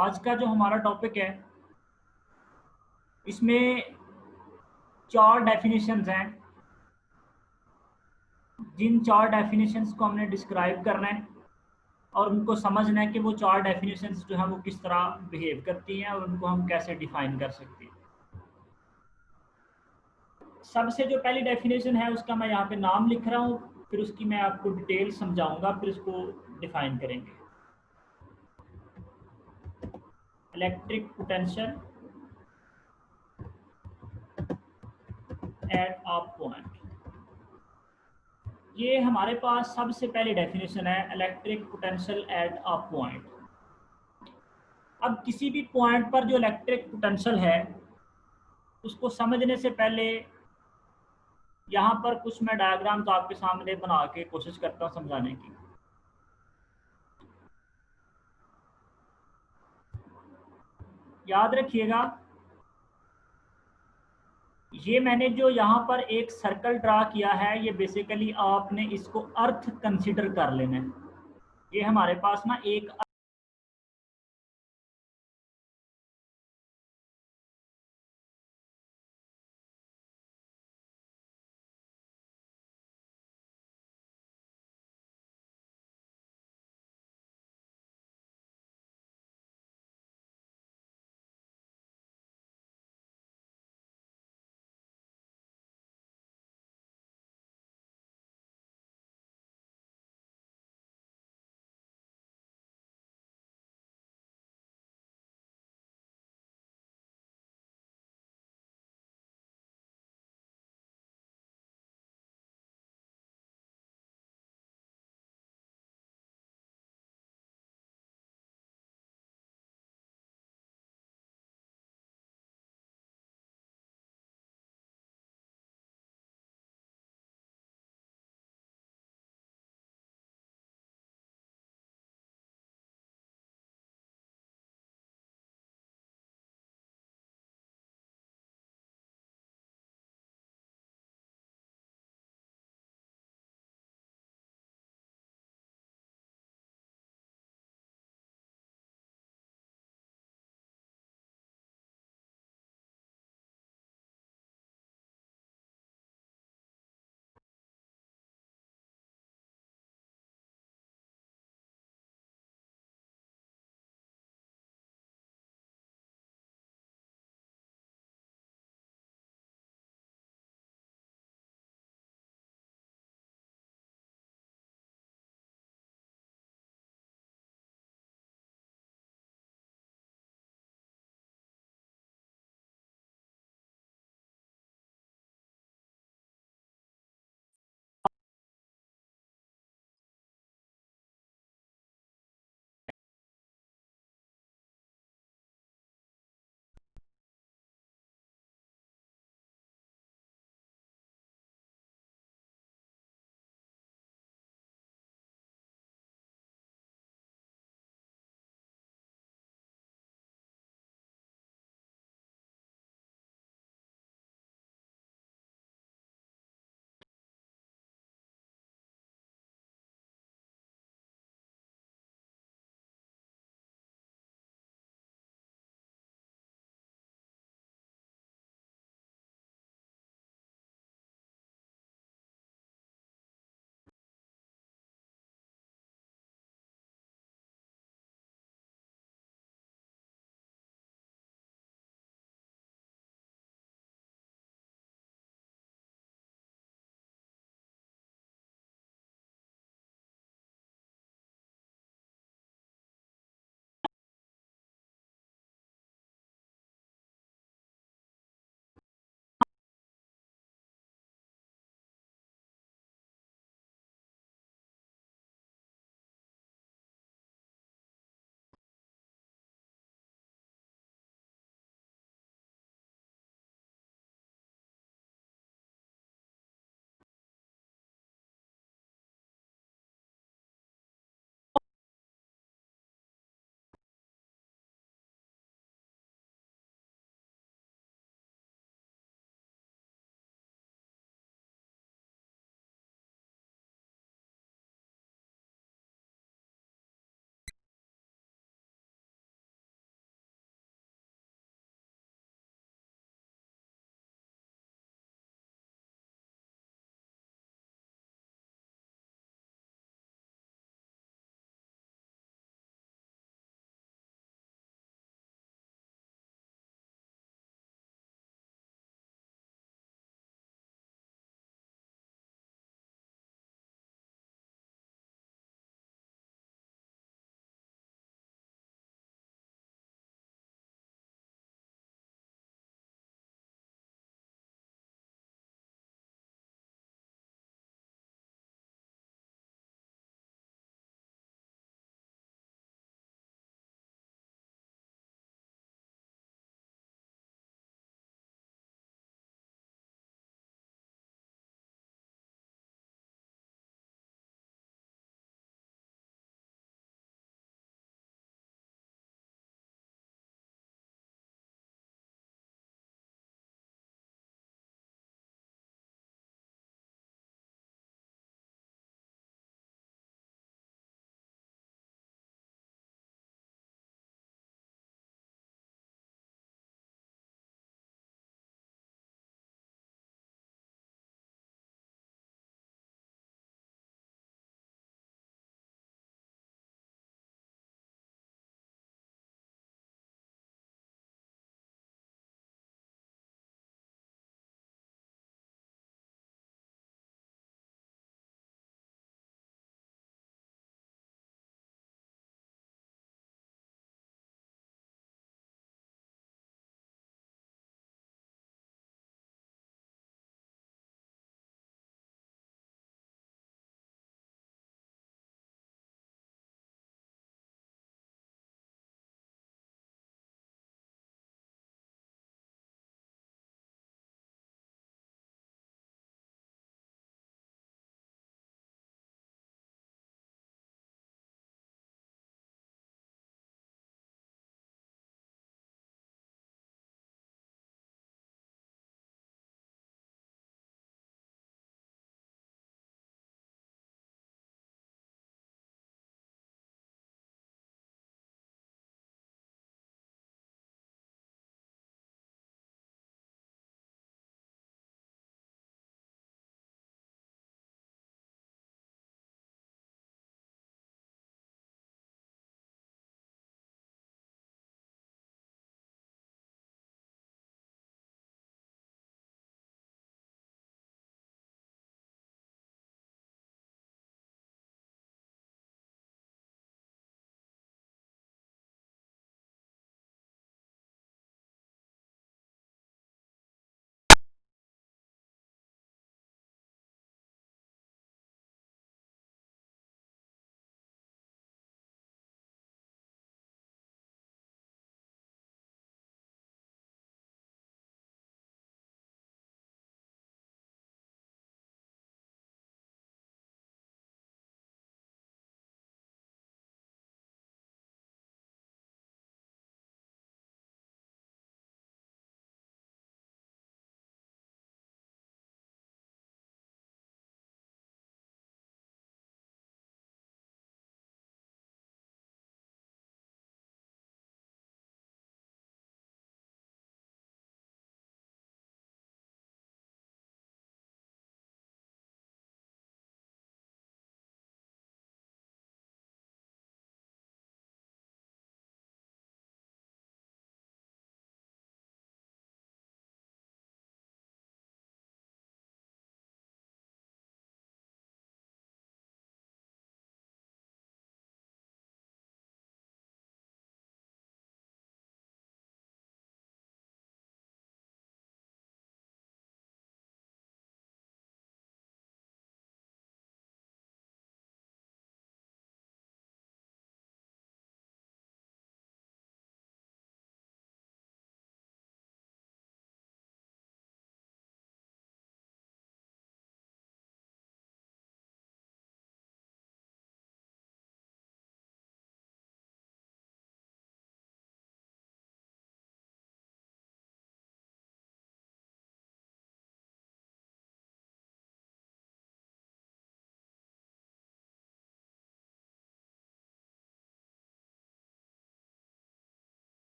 आज का जो हमारा टॉपिक है इसमें 4 डेफिनेशंस हैं। जिन 4 डेफिनेशंस को हमने डिस्क्राइब करना है और उनको समझना है कि वो 4 डेफिनेशंस जो हैं वो किस तरह बिहेव करती हैं और उनको हम कैसे डिफाइन कर सकते हैं। सबसे जो पहली डेफिनेशन है उसका मैं यहाँ पे नाम लिख रहा हूँ, फिर उसकी मैं आपको डिटेल समझाऊंगा, फिर उसको डिफाइन करेंगे। Electric potential at a point, ये हमारे पास सबसे पहली डेफिनेशन है, electric potential at a point. अब किसी भी पॉइंट पर जो इलेक्ट्रिक पोटेंशियल है उसको समझने से पहले यहाँ पर कुछ मैं डायग्राम तो आपके सामने बना के कोशिश करता हूँ समझाने की। याद रखिएगा, ये मैंने जो यहाँ पर एक सर्कल ड्रा किया है ये बेसिकली आपने इसको अर्थ कंसीडर कर लेना है। ये हमारे पास ना एक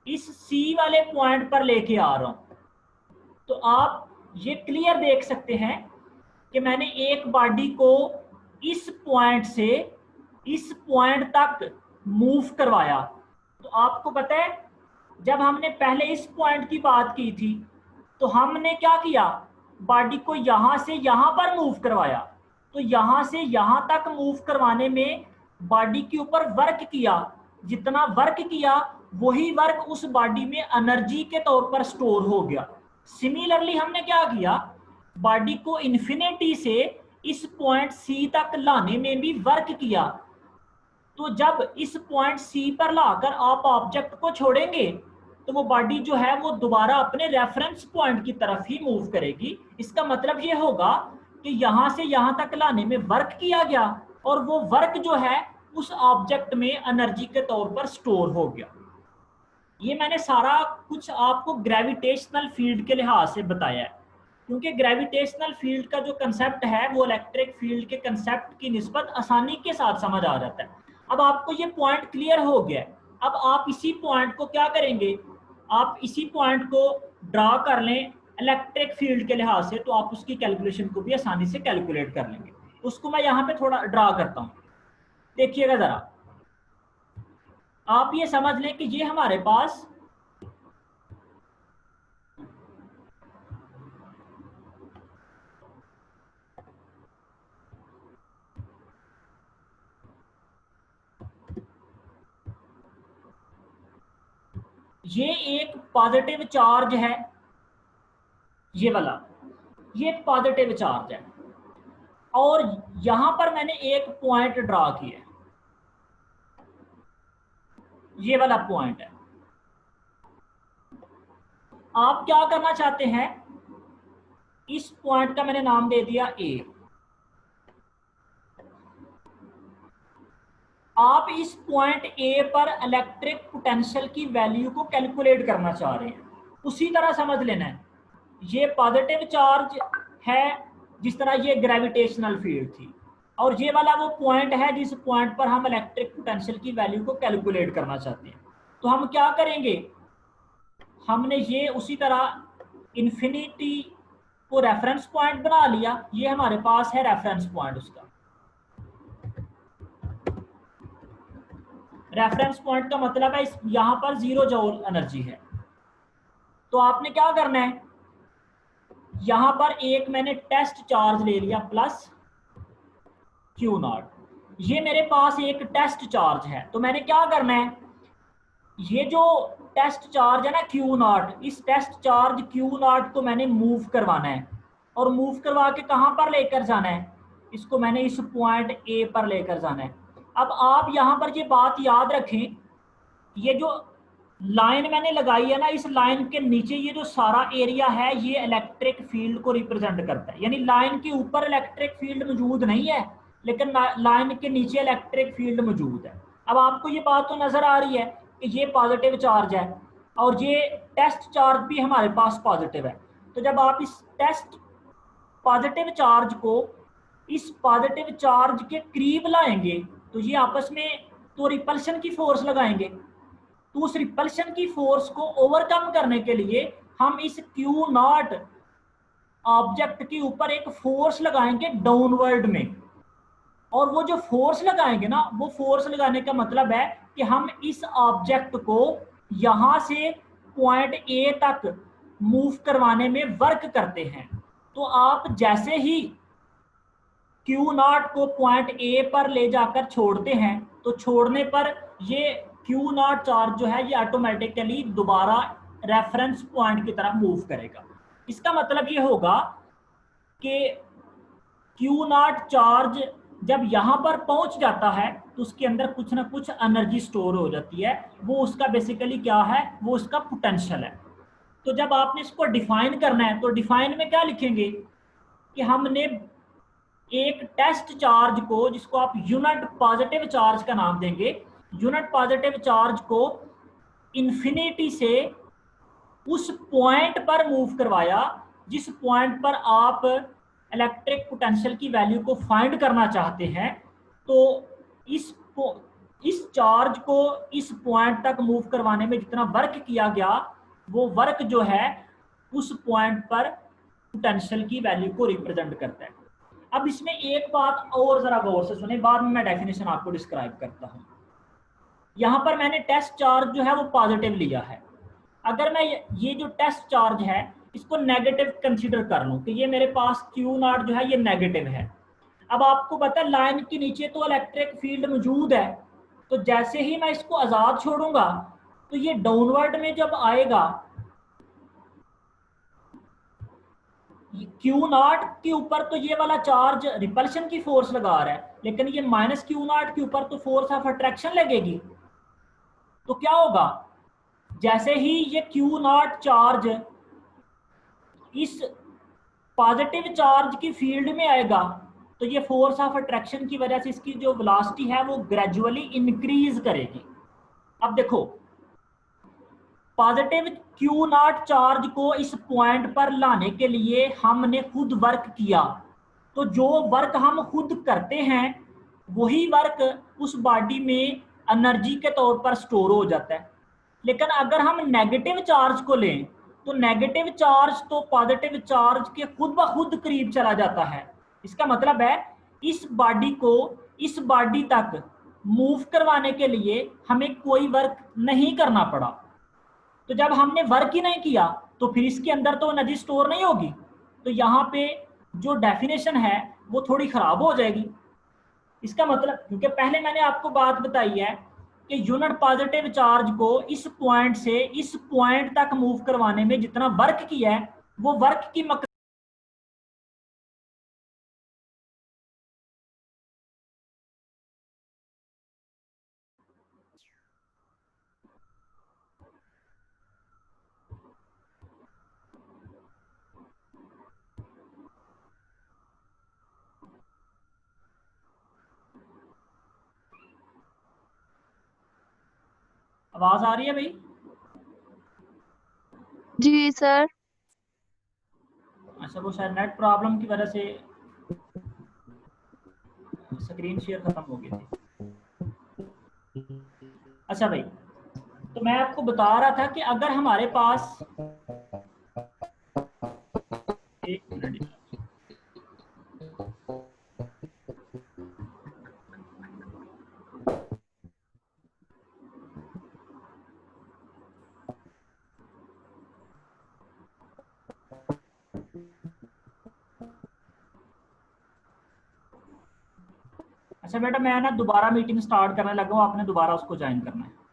इस सी वाले पॉइंट पर लेके आ रहा हूं, तो आप ये क्लियर देख सकते हैं कि मैंने एक बॉडी को इस पॉइंट से इस पॉइंट तक मूव करवाया। तो आपको पता है, जब हमने पहले इस पॉइंट की बात की थी तो हमने क्या किया, बॉडी को यहां से यहां पर मूव करवाया। तो यहां से यहां तक मूव करवाने में बॉडी के ऊपर वर्क किया, जितना वर्क किया वही वर्क उस बॉडी में एनर्जी के तौर पर स्टोर हो गया। सिमिलरली हमने क्या किया, बॉडी को इन्फिनिटी से इस पॉइंट सी तक लाने में भी वर्क किया। तो जब इस पॉइंट सी पर लाकर आप ऑब्जेक्ट को छोड़ेंगे तो वो बॉडी जो है वो दोबारा अपने रेफरेंस पॉइंट की तरफ ही मूव करेगी। इसका मतलब ये होगा कि यहां से यहां तक लाने में वर्क किया गया और वो वर्क जो है उस ऑब्जेक्ट में एनर्जी के तौर पर स्टोर हो गया। ये मैंने सारा कुछ आपको ग्रेविटेशनल फील्ड के लिहाज से बताया है, क्योंकि ग्रेविटेशनल फील्ड का जो कंसेप्ट है वो इलेक्ट्रिक फील्ड के कंसेप्ट की निस्बत आसानी के साथ समझ आ जाता है। अब आपको ये पॉइंट क्लियर हो गया है। अब आप इसी पॉइंट को क्या करेंगे, आप इसी पॉइंट को ड्रा कर लें इलेक्ट्रिक फील्ड के लिहाज से, तो आप उसकी कैलकुलेशन को भी आसानी से कैलकुलेट कर लेंगे। उसको मैं यहाँ पे थोड़ा ड्रा करता हूँ, देखिएगा जरा। आप ये समझ लें कि ये हमारे पास ये एक पॉजिटिव चार्ज है, ये वाला, ये पॉजिटिव चार्ज है, और यहां पर मैंने एक पॉइंट ड्रा किया, ये वाला पॉइंट है। आप क्या करना चाहते हैं, इस पॉइंट का मैंने नाम दे दिया ए। आप इस पॉइंट ए पर इलेक्ट्रिक पोटेंशियल की वैल्यू को कैलकुलेट करना चाह रहे हैं। उसी तरह समझ लेना है, ये पॉजिटिव चार्ज है जिस तरह ये ग्रेविटेशनल फील्ड थी, और ये वाला वो पॉइंट है जिस पॉइंट पर हम इलेक्ट्रिक पोटेंशियल की वैल्यू को कैलकुलेट करना चाहते हैं। तो हम क्या करेंगे, हमने ये उसी तरह इन्फिनिटी को रेफरेंस पॉइंट बना लिया, ये हमारे पास है रेफरेंस पॉइंट उसका। रेफरेंस पॉइंट का मतलब है यहां पर 0 जूल एनर्जी है। तो आपने क्या करना है, यहां पर एक मैंने टेस्ट चार्ज ले लिया प्लस क्यू नॉट, ये मेरे पास एक टेस्ट चार्ज है। तो मैंने क्या करना है, ये जो टेस्ट चार्ज है ना क्यू नॉट, इस टेस्ट चार्ज क्यू नॉट को मैंने मूव करवाना है, और मूव करवा के कहां पर लेकर जाना है, इसको मैंने इस पॉइंट ए पर लेकर जाना है। अब आप यहां पर ये बात याद रखें, ये जो लाइन मैंने लगाई है ना, इस लाइन के नीचे ये जो सारा एरिया है ये इलेक्ट्रिक फील्ड को रिप्रेजेंट करता है। यानी लाइन के ऊपर इलेक्ट्रिक फील्ड मौजूद नहीं है, लेकिन लाइन के नीचे इलेक्ट्रिक फील्ड मौजूद है। अब आपको ये बात तो नजर आ रही है कि ये पॉजिटिव चार्ज है और ये टेस्ट चार्ज भी हमारे पास पॉजिटिव है। तो जब आप इस टेस्ट पॉजिटिव चार्ज को इस पॉजिटिव चार्ज के करीब लाएंगे तो ये आपस में तो रिपल्शन की फोर्स लगाएंगे। तो उस रिपल्शन की फोर्स को ओवरकम करने के लिए हम इस क्यू नॉट ऑब्जेक्ट के ऊपर एक फोर्स लगाएंगे डाउनवर्ड में, और वो जो फोर्स लगाएंगे ना, वो फोर्स लगाने का मतलब है कि हम इस ऑब्जेक्ट को यहां से पॉइंट ए तक मूव करवाने में वर्क करते हैं। तो आप जैसे ही क्यू नॉट को पॉइंट ए पर ले जाकर छोड़ते हैं तो छोड़ने पर ये क्यू नॉट चार्ज जो है ये ऑटोमेटिकली दोबारा रेफरेंस पॉइंट की तरफ मूव करेगा। इसका मतलब ये होगा कि क्यू नॉट चार्ज जब यहां पर पहुंच जाता है तो उसके अंदर कुछ ना कुछ एनर्जी स्टोर हो जाती है, वो उसका बेसिकली क्या है, वो उसका पोटेंशियल है। तो जब आपने इसको डिफाइन करना है तो डिफाइन में क्या लिखेंगे कि हमने एक टेस्ट चार्ज को, जिसको आप यूनिट पॉजिटिव चार्ज का नाम देंगे, यूनिट पॉजिटिव चार्ज को इन्फिनिटी से उस पॉइंट पर मूव करवाया जिस पॉइंट पर आप इलेक्ट्रिक पोटेंशियल की वैल्यू को फाइंड करना चाहते हैं। तो इस इस चार्ज को इस पॉइंट तक मूव करवाने में जितना वर्क किया गया, वो वर्क जो है उस पॉइंट पर पोटेंशियल की वैल्यू को रिप्रेजेंट करता है। अब इसमें एक बात और जरा गौर से सुने, बाद में मैं डेफिनेशन आपको डिस्क्राइब करता हूं। यहां पर मैंने टेस्ट चार्ज जो है वो पॉजिटिव लिया है। अगर मैं ये जो टेस्ट चार्ज है इसको नेगेटिव कंसीडर कर लूं कि ये मेरे पास Q0 जो है ये नेगेटिव है। अब आपको पता है लाइन के नीचे तो इलेक्ट्रिक फील्ड मौजूद है, तो जैसे ही मैं इसको आजाद छोड़ूंगा तो ये डाउनवर्ड में जब आएगा, Q0 के ऊपर तो ये वाला चार्ज रिपल्शन की फोर्स लगा रहा है, लेकिन ये -Q0 के ऊपर तो फोर्स ऑफ अट्रैक्शन लगेगी। तो क्या होगा, जैसे ही ये Q0 चार्ज इस पॉजिटिव चार्ज की फील्ड में आएगा, तो ये फोर्स ऑफ अट्रैक्शन की वजह से इसकी जो वेलोसिटी है वो ग्रेजुअली इंक्रीज करेगी। अब देखो, पॉजिटिव Q0 चार्ज को इस पॉइंट पर लाने के लिए हमने खुद वर्क किया, तो जो वर्क हम खुद करते हैं वही वर्क उस बॉडी में एनर्जी के तौर पर स्टोर हो जाता है। लेकिन अगर हम नेगेटिव चार्ज को लें तो नेगेटिव चार्ज तो पॉजिटिव चार्ज के खुद ब खुद करीब चला जाता है। इसका मतलब है इस बॉडी को इस बॉडी तक मूव करवाने के लिए हमें कोई वर्क नहीं करना पड़ा। तो जब हमने वर्क ही नहीं किया तो फिर इसके अंदर तो एनर्जी स्टोर नहीं होगी। तो यहाँ पे जो डेफिनेशन है वो थोड़ी खराब हो जाएगी। इसका मतलब, क्योंकि पहले मैंने आपको बात बताई है कि यूनिट पॉजिटिव चार्ज को इस पॉइंट से इस पॉइंट तक मूव करवाने में जितना वर्क किया है वो वर्क की आवाज आ रही है भाई? जी सर। अच्छा, वो शायद नेट प्रॉब्लम की वजह से स्क्रीन शेयर खत्म हो गई थी। अच्छा भाई, तो मैं आपको बता रहा था कि अगर हमारे पास, एक मिनट, अच्छा बेटा मैं ना दोबारा मीटिंग स्टार्ट करने लगा हूँ, आपने दोबारा उसको ज्वाइन करना है।